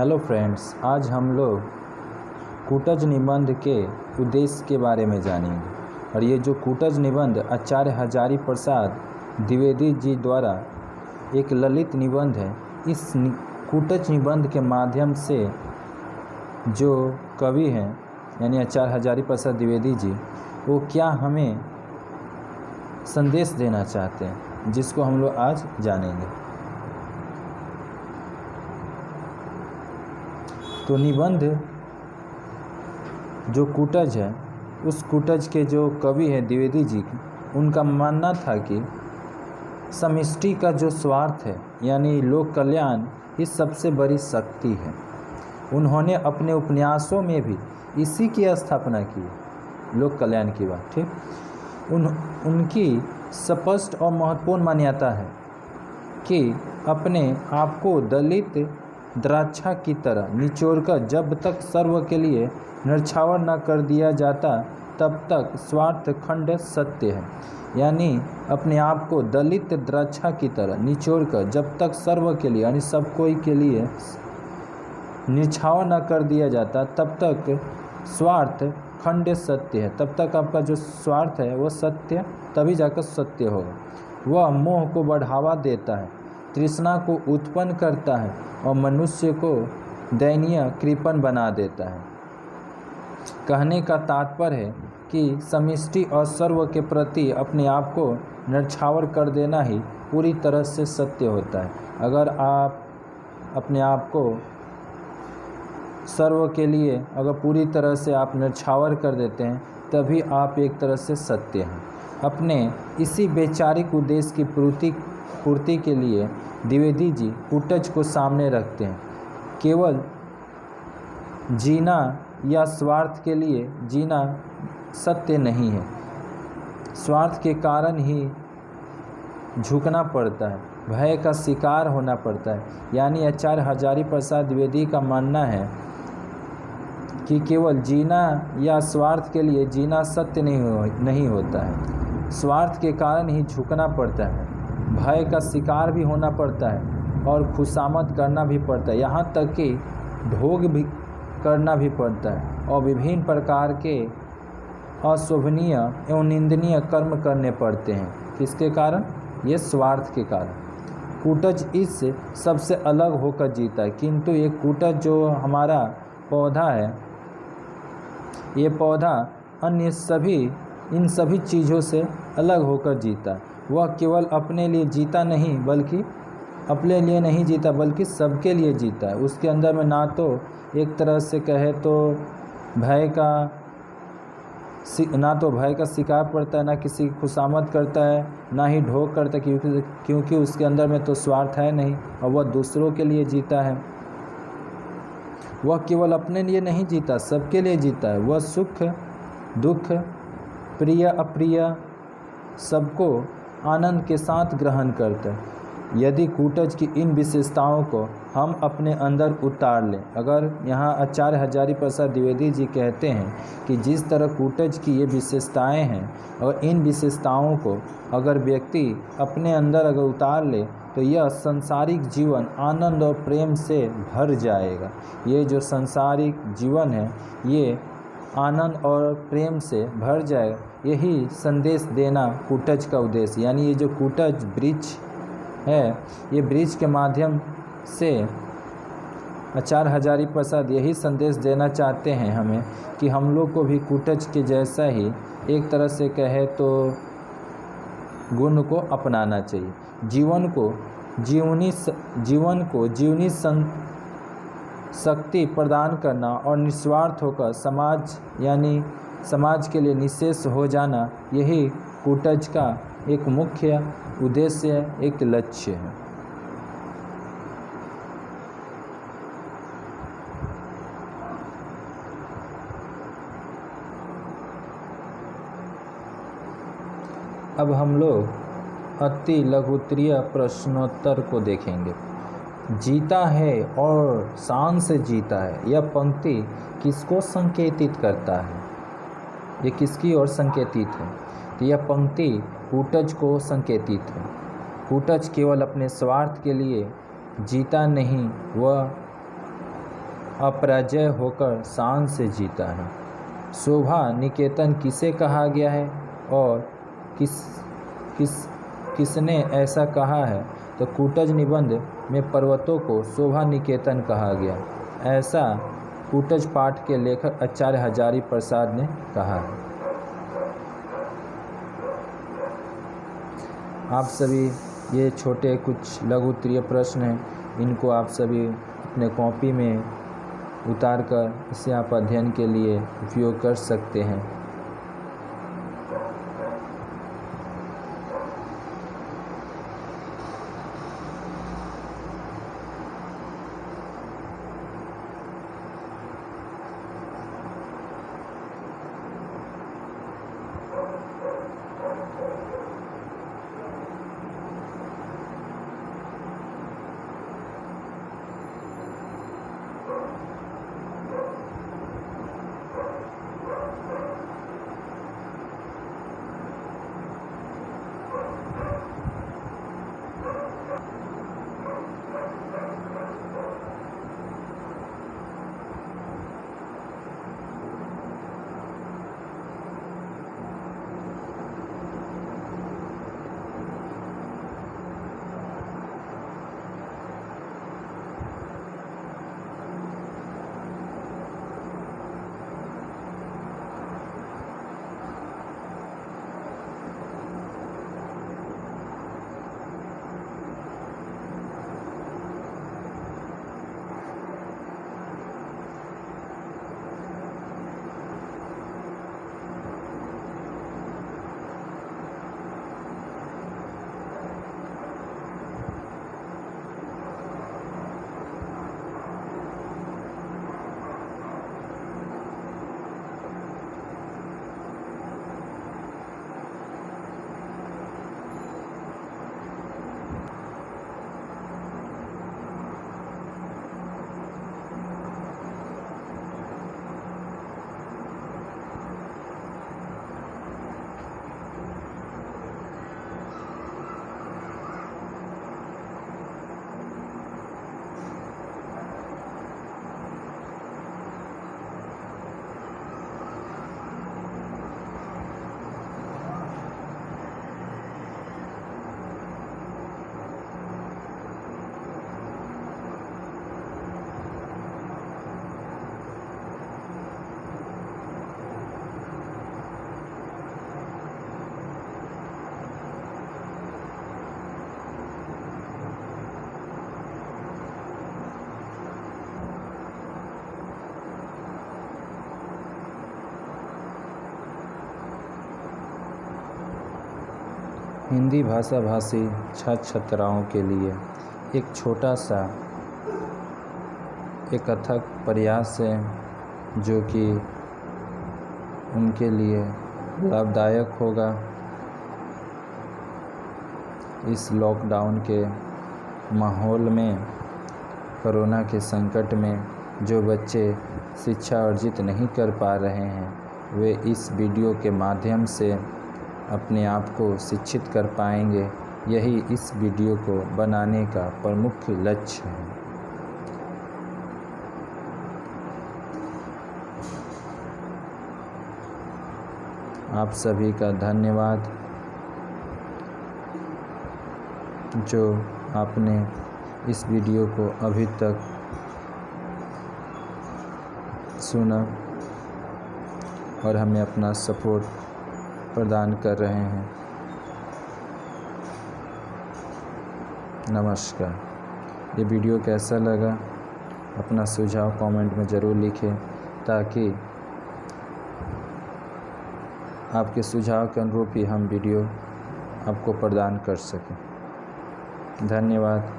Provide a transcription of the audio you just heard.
Hello friends, आज हम लोग कूटज निबंध के उद्देश्य के बारे में जानेंगे। और ये जो कूटज निबंध आचार्य हजारी प्रसाद द्विवेदी जी द्वारा एक ललित निबंध है। इस कूटज निबंध के माध्यम से जो कवि हैं यानी आचार्य हजारी प्रसाद द्विवेदी जी, वो क्या हमें संदेश देना चाहते हैं, जिसको हम लोग आज जानेंगे। तो निबंध जो कूटज है, उस कूटज के जो कवि है द्विवेदी जी, उनका मानना था कि समष्टि का जो स्वार्थ है यानी लोक कल्याण, ही सबसे बड़ी शक्ति है। उन्होंने अपने उपन्यासों में भी इसी की स्थापना की, लोक कल्याण की बात। ठीक, उनकी स्पष्ट और महत्वपूर्ण मान्यता है कि अपने आप को दलित द्राक्षा की तरह निचोड़कर जब तक सर्व के लिए न्यौछावर न कर दिया जाता, तब तक स्वार्थ खंड सत्य है। यानी अपने आप को दलित द्राक्षा की तरह निचोड़कर जब तक सर्व के लिए यानी सब कोई के लिए न्यौछावर न कर दिया जाता, तब तक स्वार्थ खंड सत्य है। तब तक आपका जो स्वार्थ है वो सत्य, तभी जाकर सत्य होगा। वह मोह को बढ़ावा देता है, तृष्णा को उत्पन्न करता है और मनुष्य को दयनीय कृपण बना देता है। कहने का तात्पर्य है कि समष्टि और सर्व के प्रति अपने आप को न्यौछावर कर देना ही पूरी तरह से सत्य होता है। अगर आप अपने आप को सर्व के लिए अगर पूरी तरह से आप न्यौछावर कर देते हैं, तभी आप एक तरह से सत्य हैं। अपने इसी वैचारिक उद्देश्य की पूर्ति के लिए द्विवेदी जी कूटज को सामने रखते हैं। केवल जीना या स्वार्थ के लिए जीना सत्य नहीं है। स्वार्थ के कारण ही झुकना पड़ता है, भय का शिकार होना पड़ता है। यानी आचार्य हजारी प्रसाद द्विवेदी का मानना है कि केवल जीना या स्वार्थ के लिए जीना सत्य नहीं होता है। स्वार्थ के कारण ही झुकना पड़ता है, भय का शिकार भी होना पड़ता है और खुशामद करना भी पड़ता है, यहाँ तक कि ढोंग भी करना भी पड़ता है और विभिन्न प्रकार के अशोभनीय एवं निंदनीय कर्म करने पड़ते हैं। किसके कारण? ये स्वार्थ के कारण। कूटज इस सबसे अलग होकर जीता है, किंतु ये कूटज जो हमारा पौधा है, ये पौधा अन्य इन सभी चीज़ों से अलग होकर जीता है। वह केवल अपने लिए जीता नहीं, बल्कि अपने लिए नहीं जीता बल्कि सबके लिए जीता है। उसके अंदर में ना तो एक तरह से कहे तो भय का शिकार पड़ता है, ना किसी की खुशामद करता है, ना ही ढोंग करता है, क्योंकि उसके अंदर में तो स्वार्थ है नहीं और वह दूसरों के लिए जीता है। वह केवल अपने लिए नहीं जीता, सबके लिए जीता है। वह सुख दुख, प्रिय अप्रिय सबको आनंद के साथ ग्रहण करता है। यदि कूटज की इन विशेषताओं को हम अपने अंदर उतार लें, अगर यहाँ आचार्य हजारी प्रसाद द्विवेदी जी कहते हैं कि जिस तरह कूटज की ये विशेषताएं हैं, और इन विशेषताओं को अगर व्यक्ति अपने अंदर अगर उतार ले, तो यह संसारिक जीवन आनंद और प्रेम से भर जाएगा। ये जो संसारिक जीवन है, ये आनंद और प्रेम से भर जाए, यही संदेश देना कूटज का उद्देश्य। यानी ये जो कूटज वृक्ष है, ये वृक्ष के माध्यम से आचार्य हजारी प्रसाद यही संदेश देना चाहते हैं हमें कि हम लोग को भी कूटज के जैसा ही एक तरह से कहे तो गुण को अपनाना चाहिए। जीवन को जीवनी शक्ति प्रदान करना और निस्वार्थ होकर समाज के लिए निःशेष हो जाना, यही कूटज का एक मुख्य उद्देश्य है, एक लक्ष्य है। अब हम लोग अति लघुत्तरीय प्रश्नोत्तर को देखेंगे। जीता है और शान से जीता है, यह पंक्ति किसको संकेतित करता है? ये किसकी ओर संकेतित है? तो यह पंक्ति कूटज को संकेतित है। कूटज केवल अपने स्वार्थ के लिए जीता नहीं, वह अपराजय होकर शान से जीता है। शोभा निकेतन किसे कहा गया है और किसने ऐसा कहा है? तो कूटज निबंध में पर्वतों को शोभा निकेतन कहा गया, ऐसा कूटज पाठ के लेखक आचार्य हजारी प्रसाद ने कहा है। आप सभी ये छोटे कुछ लघु उत्तरीय प्रश्न हैं, इनको आप सभी अपने कॉपी में उतार कर इसे आप अध्ययन के लिए उपयोग कर सकते हैं। हिंदी भाषा भाषी छात्र छात्राओं के लिए एक छोटा सा एक अथक प्रयास है जो कि उनके लिए लाभदायक होगा। इस लॉकडाउन के माहौल में, कोरोना के संकट में जो बच्चे शिक्षा अर्जित नहीं कर पा रहे हैं, वे इस वीडियो के माध्यम से अपने आप को शिक्षित कर पाएंगे। यही इस वीडियो को बनाने का प्रमुख लक्ष्य है। आप सभी का धन्यवाद जो आपने इस वीडियो को अभी तक सुना और हमें अपना सपोर्ट प्रदान कर रहे हैं। नमस्कार। ये वीडियो कैसा लगा अपना सुझाव कमेंट में ज़रूर लिखें ताकि आपके सुझाव के अनुरूप ही हम वीडियो आपको प्रदान कर सकें। धन्यवाद।